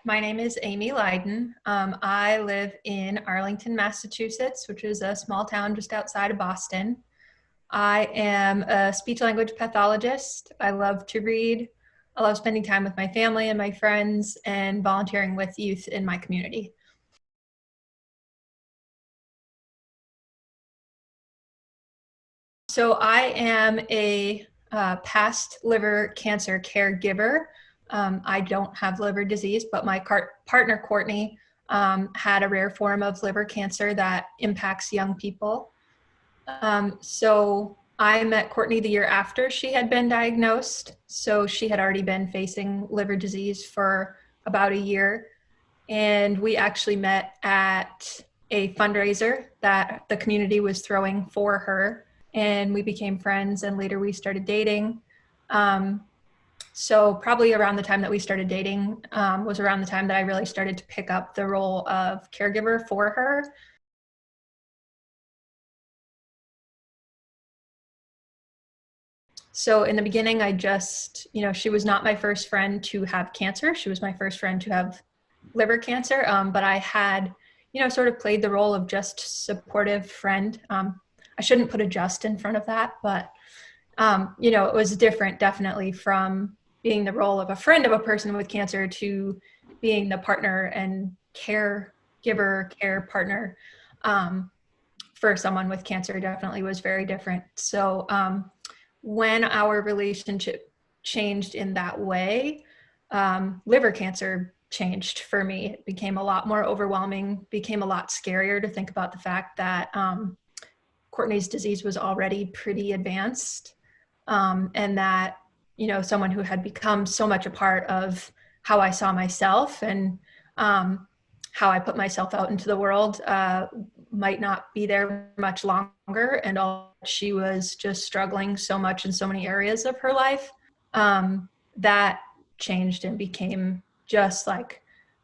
My name is Amy Lydon. I live in Arlington, Massachusetts, which is a small town just outside of Boston. I am a speech language pathologist. I love to read. I love spending time with my family and my friends and volunteering with youth in my community. So I am a past liver cancer caregiver. I don't have liver disease, but my partner, Courtney, had a rare form of liver cancer that impacts young people. So I met Courtney the year after she had been diagnosed. So she had already been facing liver disease for about a year. And we actually met at a fundraiser that the community was throwing for her. And we became friends, and later we started dating. Um, so probably around the time that we started dating was around the time that I really started to pick up the role of caregiver for her. So in the beginning, she was not my first friend to have cancer. She was my first friend to have liver cancer. But I had, sort of played the role of just supportive friend. I shouldn't put a just in front of that, but, it was different definitely from being the role of a friend of a person with cancer to being the partner and caregiver, care partner for someone with cancer definitely was very different. So, when our relationship changed in that way, liver cancer changed for me. It became a lot more overwhelming, became a lot scarier to think about the fact that Courtney's disease was already pretty advanced, and that, someone who had become so much a part of how I saw myself and how I put myself out into the world might not be there much longer. And all she was just struggling so much in so many areas of her life. That changed and became just like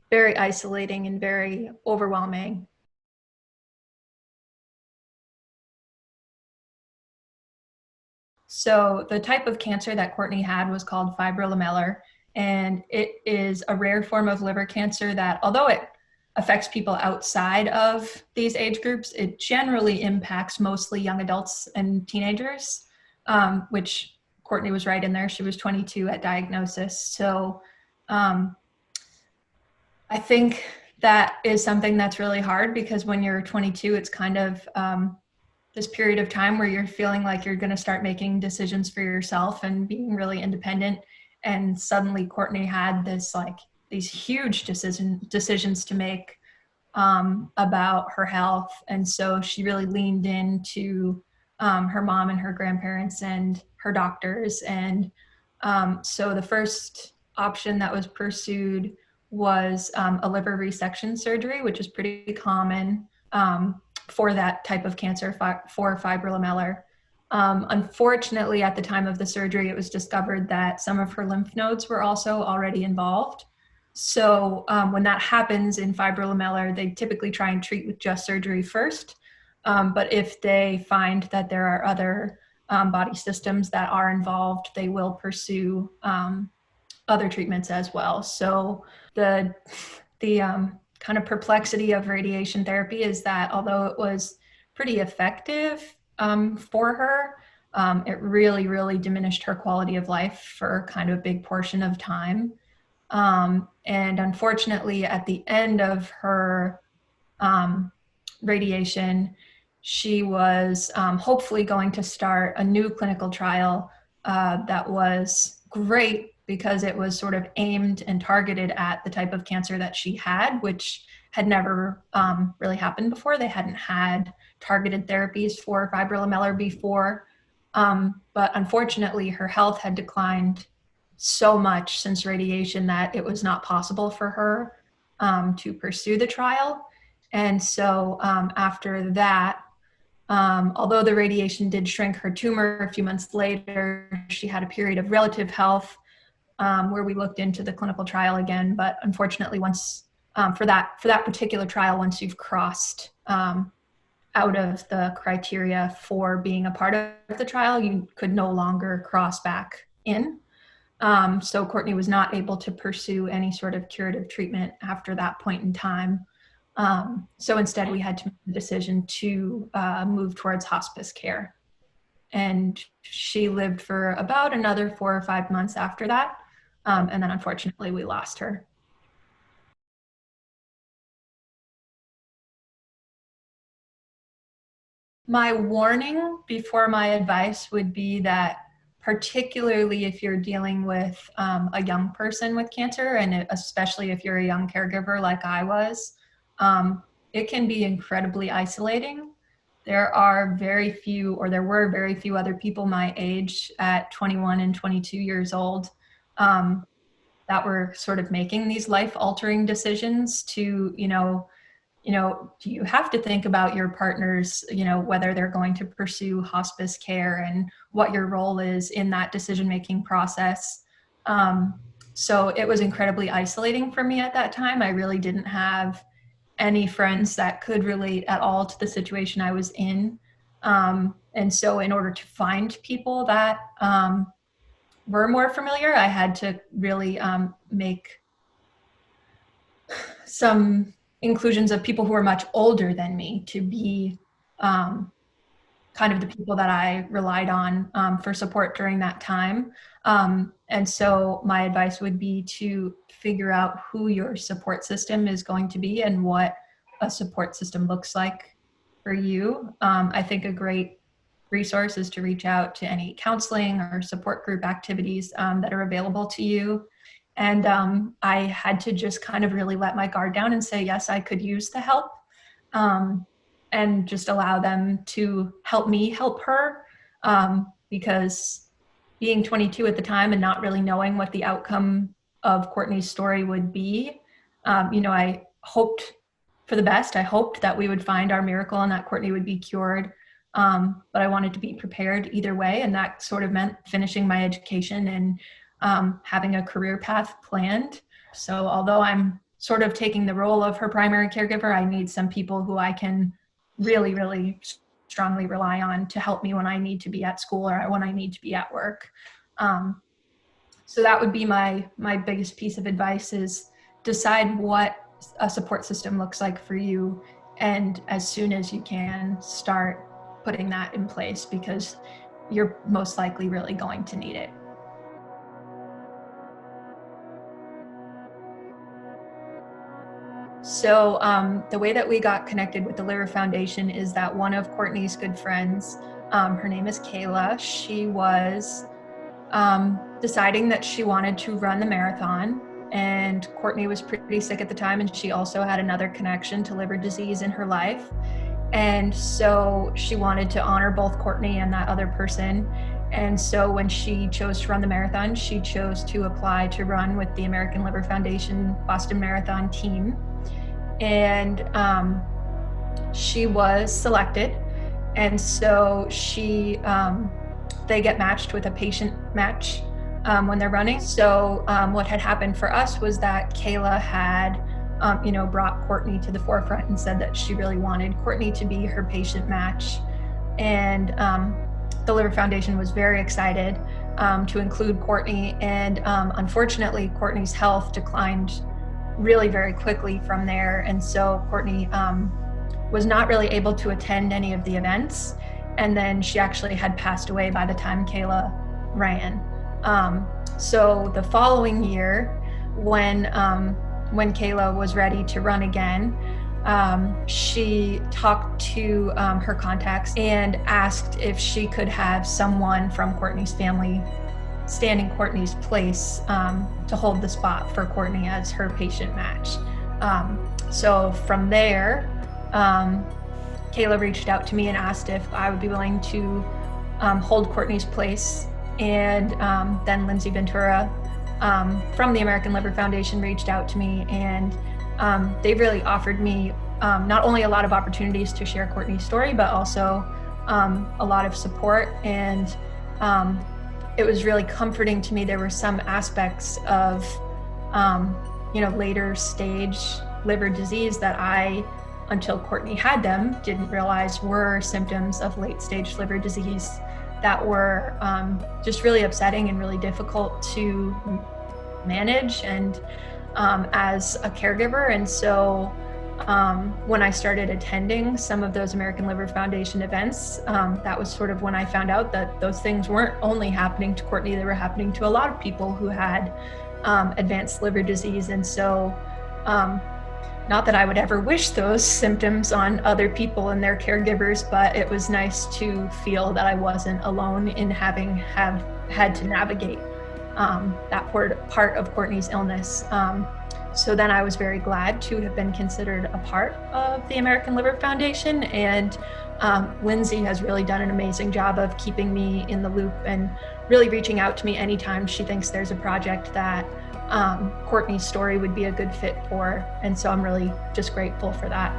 very isolating and very overwhelming. So the type of cancer that Courtney had was called fibrolamellar, and it is a rare form of liver cancer that, although it affects people outside of these age groups, it generally impacts mostly young adults and teenagers, which Courtney was right in there. She was 22 at diagnosis. So um, I think that is something that's really hard because when you're 22, it's kind of this period of time where you're feeling like you're going to start making decisions for yourself and being really independent. And suddenly Courtney had these huge decisions to make about her health. And so she really leaned into her mom and her grandparents and her doctors. And so the first option that was pursued was a liver resection surgery, which is pretty common for that type of cancer, for fibrolamellar. Unfortunately, at the time of the surgery, it was discovered that some of her lymph nodes were also already involved. So when that happens in fibrolamellar, they typically try and treat with just surgery first. But if they find that there are other body systems that are involved, they will pursue other treatments as well. So the kind of perplexity of radiation therapy is that although it was pretty effective for her, it really, really diminished her quality of life for kind of a big portion of time. And unfortunately, at the end of her radiation, she was hopefully going to start a new clinical trial that was great because it was sort of aimed and targeted at the type of cancer that she had, which had never really happened before. They hadn't had targeted therapies for fibrolamellar before. But unfortunately, her health had declined so much since radiation that it was not possible for her to pursue the trial. And so after that, although the radiation did shrink her tumor a few months later, she had a period of relative health where we looked into the clinical trial again. But unfortunately, once for that particular trial, once you've crossed out of the criteria for being a part of the trial, you could no longer cross back in. So Courtney was not able to pursue any sort of curative treatment after that point in time. So instead, we had to make the decision to move towards hospice care. And she lived for about another 4 or 5 months after that. And then unfortunately, we lost her. My warning before my advice would be that, particularly if you're dealing with a young person with cancer, and especially if you're a young caregiver like I was, it can be incredibly isolating. There are very few, or there were very few other people my age at 21 and 22 years old that were sort of making these life-altering decisions to, do you have to think about your partners, whether they're going to pursue hospice care and what your role is in that decision-making process. So it was incredibly isolating for me at that time. I really didn't have any friends that could relate at all to the situation I was in. And so in order to find people that were more familiar, I had to really make some inclusions of people who are much older than me to be kind of the people that I relied on for support during that time. And so my advice would be to figure out who your support system is going to be and what a support system looks like for you. I think a great resource is to reach out to any counseling or support group activities that are available to you. And I had to just kind of really let my guard down and say, yes, I could use the help. And just allow them to help me help her, because being 22 at the time and not really knowing what the outcome of Courtney's story would be, I hoped for the best. I hoped that we would find our miracle and that Courtney would be cured. But I wanted to be prepared either way. And that sort of meant finishing my education and having a career path planned. So although I'm sort of taking the role of her primary caregiver, I need some people who I can really, really strongly rely on to help me when I need to be at school or when I need to be at work. So that would be my biggest piece of advice: is decide what a support system looks like for you, and as soon as you can, start putting that in place, because you're most likely really going to need it. So the way that we got connected with the Liver Foundation is that one of Courtney's good friends, her name is Kayla, she was deciding that she wanted to run the marathon. And Courtney was pretty sick at the time, and she also had another connection to liver disease in her life. And so she wanted to honor both Courtney and that other person. And so when she chose to run the marathon, she chose to apply to run with the American Liver Foundation Boston Marathon team. And she was selected. And so they get matched with a patient match when they're running. So what had happened for us was that Kayla had brought Courtney to the forefront and said that she really wanted Courtney to be her patient match. And the Liver Foundation was very excited to include Courtney. And unfortunately, Courtney's health declined really very quickly from there. And so Courtney was not really able to attend any of the events. And then she actually had passed away by the time Kayla ran. So the following year, when Kayla was ready to run again, she talked to her contacts and asked if she could have someone from Courtney's family stand in Courtney's place to hold the spot for Courtney as her patient match. So from there, Kayla reached out to me and asked if I would be willing to hold Courtney's place. And then Lindsay Ventura from the American Liver Foundation reached out to me, and they really offered me not only a lot of opportunities to share Courtney's story, but also a lot of support. And it was really comforting to me. There were some aspects of later stage liver disease that I, until Courtney had them, didn't realize were symptoms of late stage liver disease that were just really upsetting and really difficult to manage and as a caregiver. And so when I started attending some of those American Liver Foundation events, that was sort of when I found out that those things weren't only happening to Courtney, they were happening to a lot of people who had advanced liver disease. And so not that I would ever wish those symptoms on other people and their caregivers, but it was nice to feel that I wasn't alone in having had to navigate that part of Courtney's illness. So then I was very glad to have been considered a part of the American Liver Foundation, and Lindsay has really done an amazing job of keeping me in the loop and really reaching out to me anytime she thinks there's a project that Courtney's story would be a good fit for. And so I'm really just grateful for that.